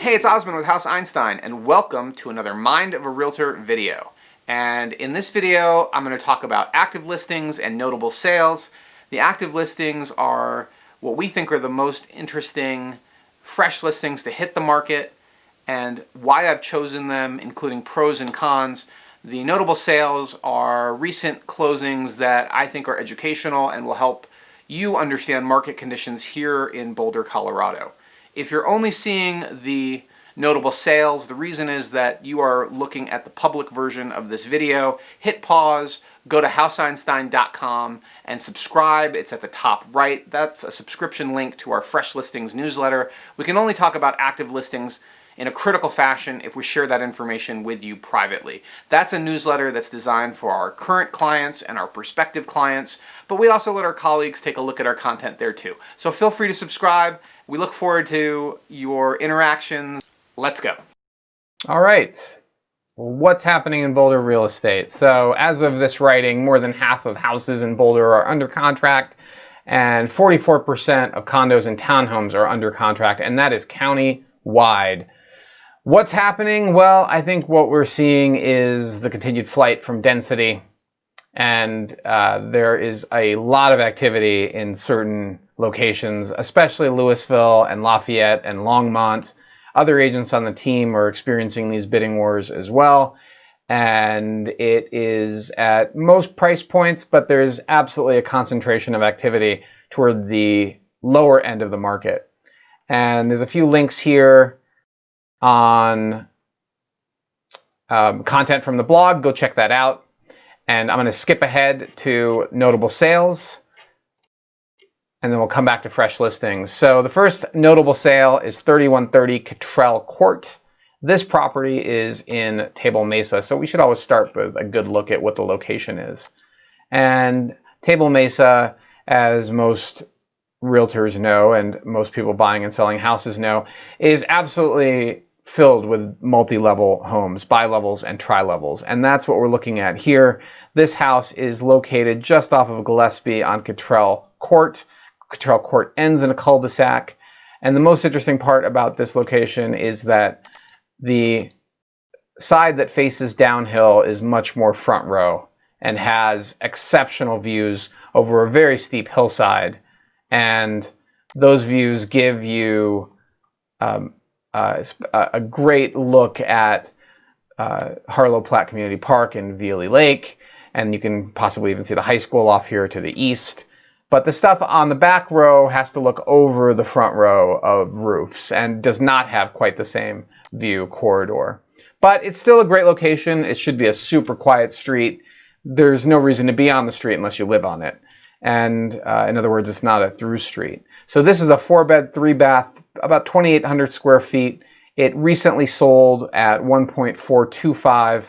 Hey, it's Osmond with HouseEinstein, and welcome to another Mind of a Realtor video. And in this video, I'm going to talk about active listings and notable sales. The active listings are what we think are the most interesting fresh listings to hit the market and why I've chosen them, including pros and cons. The notable sales are recent closings that I think are educational and will help you understand market conditions here in Boulder, Colorado. If you're only seeing the notable sales, the reason is that you are looking at the public version of this video. Hit pause, go to HouseEinstein.com and subscribe. It's at the top right. That's a subscription link to our Fresh Listings newsletter. We can only talk about active listings in a critical fashion if we share that information with you privately. That's a newsletter that's designed for our current clients and our prospective clients, but we also let our colleagues take a look at our content there too. So feel free to subscribe. We look forward to your interactions. Let's go. All right. What's happening in Boulder real estate? So as of this writing, more than half of houses in Boulder are under contract, and 44% of condos and townhomes are under contract, and that is county-wide. What's happening? Well, I think what we're seeing is the continued flight from density, and there is a lot of activity in certain locations, especially Louisville and Lafayette and Longmont. Other agents on the team are experiencing these bidding wars as well, and it is at most price points, but there's absolutely a concentration of activity toward the lower end of the market. And there's a few links here on content from the blog. Go check that out. And I'm going to skip ahead to notable sales, and then we'll come back to fresh listings. So the first notable sale is 3130 Cottrell Court. This property is in Table Mesa, so we should always start with a good look at what the location is. And Table Mesa, as most realtors know and most people buying and selling houses know, is absolutely filled with multi-level homes, bi-levels and tri-levels, and that's what we're looking at here. This house is located just off of Gillespie on Cottrell Court. Cottrell Court ends in a cul-de-sac, and the most interesting part about this location is that the side that faces downhill is much more front row and has exceptional views over a very steep hillside, and those views give you a great look at Harlow Platte Community Park and Veely Lake, and you can possibly even see the high school off here to the east. But the stuff on the back row has to look over the front row of roofs and does not have quite the same view corridor. But it's still a great location. It should be a super quiet street. There's no reason to be on the street unless you live on it. And in other words, it's not a through street. So this is a 4-bed, 3-bath, about 2,800 square feet. It recently sold at 1.425.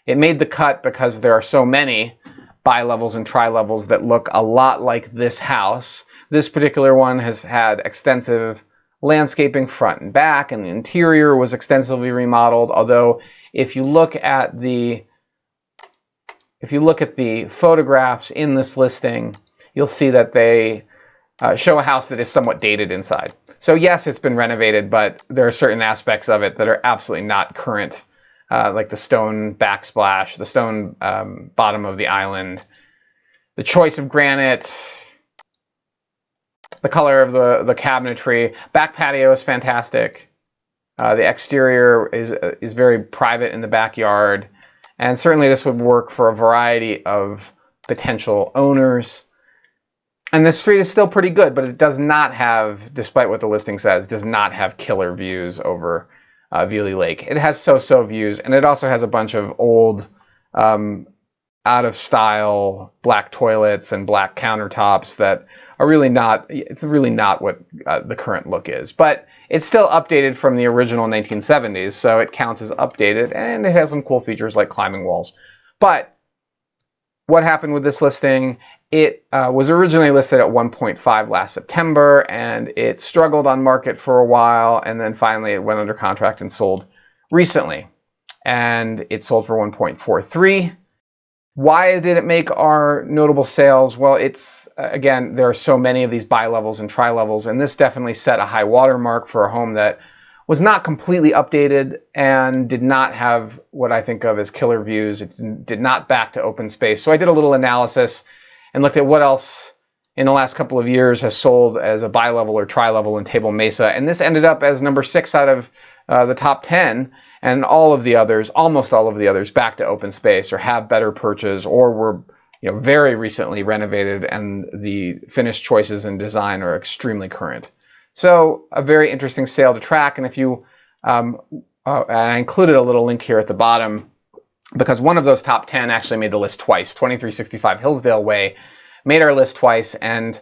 It made the cut because there are so many bi-levels and tri-levels that look a lot like this house. This particular one has had extensive landscaping front and back, and the interior was extensively remodeled. Although if you look at the photographs in this listing, you'll see that they show a house that is somewhat dated inside. So yes, it's been renovated, but there are certain aspects of it that are absolutely not current, like the stone backsplash, the stone bottom of the island, the choice of granite, the color of the cabinetry. Back patio is fantastic. The exterior is very private in the backyard, and certainly this would work for a variety of potential owners. And the street is still pretty good, but it does not have, despite what the listing says, does not have killer views over Veely Lake. It has so-so views, and it also has a bunch of old, out-of-style black toilets and black countertops that are really not, it's really not what the current look is. But it's still updated from the original 1970s, so it counts as updated, and it has some cool features like climbing walls. But what happened with this listing? It was originally listed at 1.5 last September, and it struggled on market for a while, and then finally it went under contract and sold recently. And it sold for 1.43. Why did it make our notable sales? Well, it's, again, there are so many of these bi-levels and tri-levels, and this definitely set a high watermark for a home that was not completely updated and did not have what I think of as killer views. It did not back to open space. So I did a little analysis and looked at what else in the last couple of years has sold as a bi-level or tri-level in Table Mesa. And this ended up as number 6 out of the top 10. And all of the others, almost all of the others, back to open space or have better perches or were very recently renovated, and the finished choices and design are extremely current. So a very interesting sale to track. And if you, I included a little link here at the bottom because one of those top 10 actually made the list twice. 2365 Hillsdale Way made our list twice, and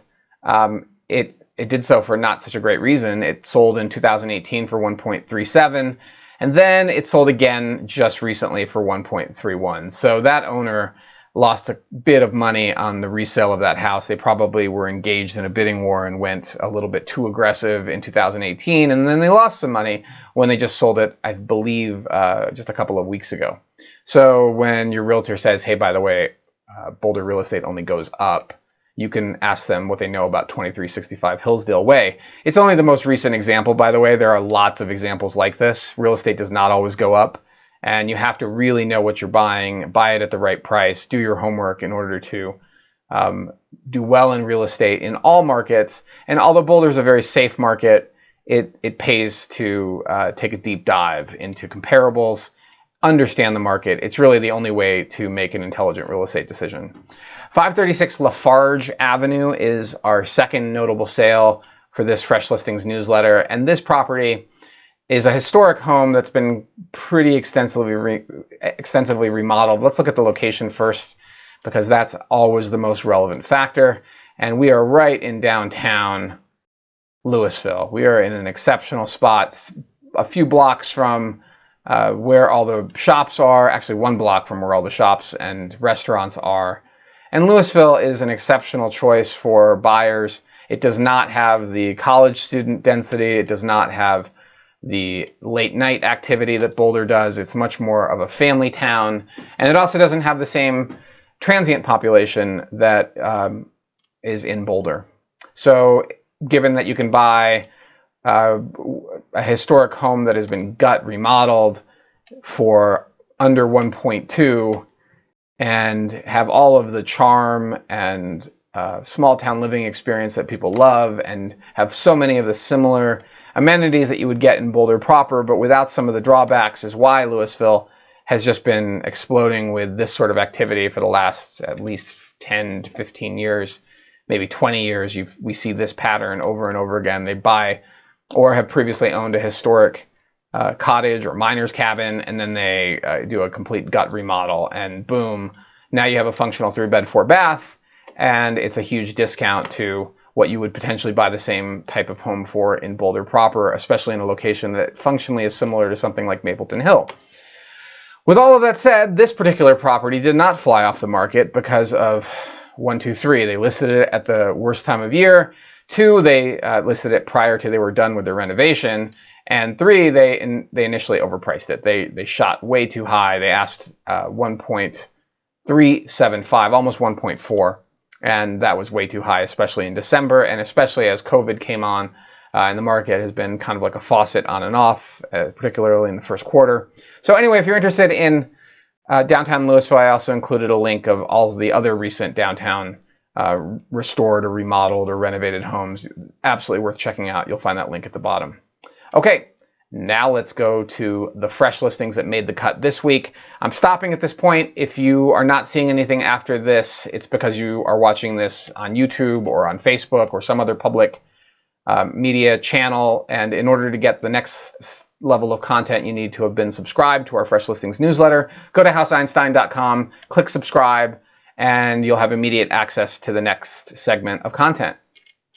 it did so for not such a great reason. It sold in 2018 for 1.37, and then it sold again just recently for 1.31. So that owner lost a bit of money on the resale of that house. They probably were engaged in a bidding war and went a little bit too aggressive in 2018, and then they lost some money when they just sold it, I believe, just a couple of weeks ago. So when your realtor says, hey, by the way, Boulder real estate only goes up, you can ask them what they know about 2365 Hillsdale Way. It's only the most recent example, by the way. There are lots of examples like this. Real estate does not always go up. And you have to really know what you're buying, buy it at the right price, do your homework in order to do well in real estate in all markets. And although Boulder is a very safe market, it pays to take a deep dive into comparables, understand the market. It's really the only way to make an intelligent real estate decision. 536 Lafarge Avenue is our second notable sale for this Fresh Listings newsletter. And this property is a historic home that's been pretty extensively remodeled. Let's look at the location first, because that's always the most relevant factor. And we are right in downtown Louisville. We are in an exceptional spot, a few blocks from where all the shops are, actually 1 block from where all the shops and restaurants are. And Louisville is an exceptional choice for buyers. It does not have the college student density. It does not have the late night activity that Boulder does. It's much more of a family town, and it also doesn't have the same transient population that is in Boulder. So given that you can buy a historic home that has been gut remodeled for under 1.2 and have all of the charm and small town living experience that people love, and have so many of the similar amenities that you would get in Boulder proper, but without some of the drawbacks, is why Louisville has just been exploding with this sort of activity for the last at least 10 to 15 years, maybe 20 years. We see this pattern over and over again. They buy or have previously owned a historic cottage or miner's cabin, and then they do a complete gut remodel, and boom, now you have a functional 3-bed, 4-bath, and it's a huge discount to what you would potentially buy the same type of home for in Boulder proper, especially in a location that functionally is similar to something like Mapleton Hill. With all of that said, this particular property did not fly off the market because of 1, 2, 3. They listed it at the worst time of year. 2, they listed it prior to they were done with their renovation. And 3, they initially overpriced it. They shot way too high. They asked 1.375, almost 1.4. And that was way too high, especially in December, and especially as COVID came on, and the market has been kind of like a faucet on and off, particularly in the first quarter. So anyway, if you're interested in downtown Louisville, I also included a link of all of the other recent downtown restored or remodeled or renovated homes. Absolutely worth checking out. You'll find that link at the bottom. Okay, now let's go to the fresh listings that made the cut this week. I'm stopping at this point. If you are not seeing anything after this, it's because you are watching this on YouTube or on Facebook or some other public media channel. And in order to get the next level of content, you need to have been subscribed to our Fresh Listings newsletter. Go to HouseEinstein.com, click subscribe, and you'll have immediate access to the next segment of content.